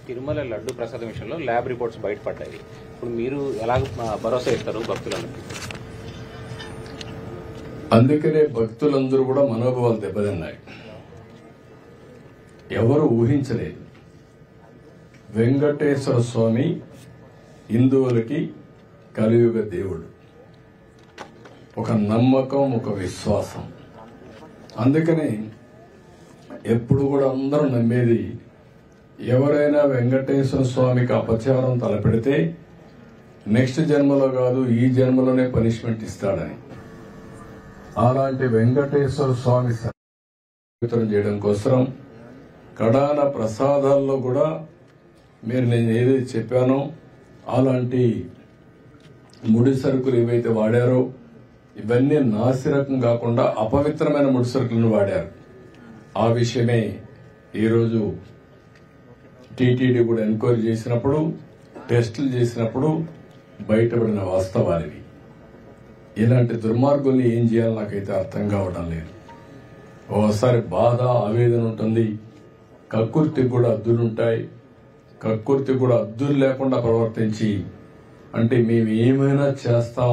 తిరుమల లడ్డు ప్రసాదం విషయంలో lab reports బయటపడ్డాయి. ఇప్పుడు మీరు ఎలా భరోసా ఇస్తారు భక్తులందరికీ? అందుకనే భక్తులందరూ కూడా మనోభావాలు దెబ్బతిన్నాయి. ఎవరు ఊహించలేదు వెంకటేశ్వర స్వామి హిందువులకి కలియుగ దేవుడు. ఒక నమ్మకం, ఒక విశ్వాసం. అందుకని ఎప్పుడు కూడా అందరూ నమ్మేది, ఎవరైనా వెంకటేశ్వర స్వామికి అపచారం తలపెడితే నెక్స్ట్ జన్మలో కాదు ఈ జన్మలోనే పనిష్మెంట్ ఇస్తాడని. అలాంటి వెంకటేశ్వర స్వామి వితరణ చేయడం కోసం కడాన ప్రసాదాల్లో కూడా మీరు నేను ఏదైతే చెప్పానో అలాంటి ముడి సరుకులు ఏవైతే వాడారో ఇవన్నీ నాసిరకం కాకుండా అపవిత్రమైన ముడి సరుకులను వాడారు. ఆ విషయమే ఈరోజు టీటీడీ కూడా ఎంక్వైరీ చేసినప్పుడు, టెస్టులు చేసినప్పుడు బయటపడిన వాస్తవాలివి. ఇలాంటి దుర్మార్గుల్ని ఏం చేయాలో నాకైతే అర్థం కావడం లేదు. ఓసారి బాధ, ఆవేదన ఉంటుంది. కక్కుర్తికి కూడా అద్దులుంటాయి. కక్కుర్తి కూడా అద్దులు లేకుండా ప్రవర్తించి అంటే మేము ఏమైనా చేస్తాం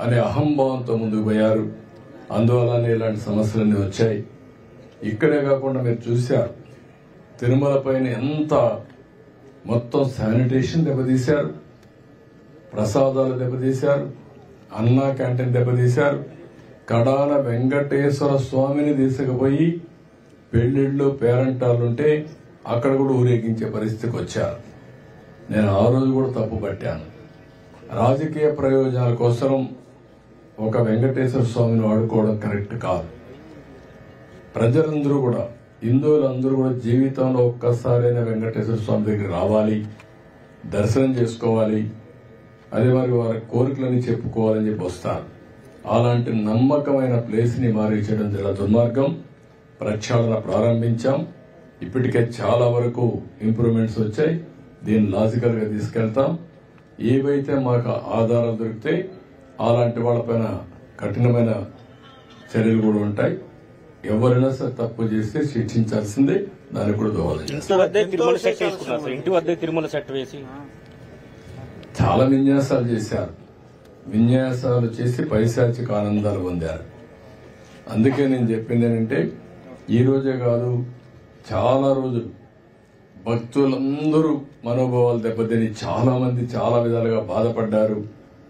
అనే అహంభావంతో ముందుకు పోయారు. అందువల్లనే ఇలాంటి సమస్యలన్నీ వచ్చాయి. ఇక్కడే కాకుండా మీరు చూశారు తిరుమల పైన ఎంత మొత్తం శానిటేషన్ దెబ్బతీశారు, ప్రసాదాలు దెబ్బతీశారు, అన్నా క్యాంటీన్ దెబ్బతీశారు. కడాన వెంకటేశ్వర స్వామిని తీసుకుపోయి పెళ్లిళ్లు పేరంటాలుంటే అక్కడ కూడా ఊరేగించే పరిస్థితికి వచ్చారు. నేను ఆ రోజు కూడా తప్పు పట్టాను. రాజకీయ ప్రయోజనాల కోసం ఒక వెంకటేశ్వర స్వామిని వాడుకోవడం కరెక్ట్ కాదు. ప్రజలందరూ కూడా, హిందువులందరూ కూడా జీవితంలో ఒక్కసారైనా వెంకటేశ్వర స్వామి దగ్గర రావాలి, దర్శనం చేసుకోవాలి, అదే మరి వారి కోరికలని చెప్పుకోవాలని చెప్పి వస్తారు. అలాంటి నమ్మకమైన ప్లేస్ ని మారించడం చాలా దుర్మార్గం. ప్రక్షాళన ప్రారంభించాం. ఇప్పటికే చాలా వరకు ఇంప్రూవ్మెంట్స్ వచ్చాయి. దీన్ని లాజికల్ గా తీసుకెళ్తాం. ఏవైతే మాకు ఆధారాలు దొరికితే అలాంటి వాళ్ళపైన కఠినమైన చర్యలు కూడా ఉంటాయి. ఎవరైనా సరే తప్పు చేస్తే శిక్షించాల్సిందే. దానికి కూడా దోహదం. ఇంటి వద్ద తిరుమల సెట్ వేసి చాలా విన్యాసాలు చేశారు. విన్యాసాలు చేసి పైశాచిక ఆనందాలు పొందారు. అందుకే నేను చెప్పింది ఏంటంటే ఈ రోజే కాదు, చాలా రోజులు భక్తులందరూ మనోభావాలు దెబ్బతిని చాలా మంది చాలా విధాలుగా బాధపడ్డారు.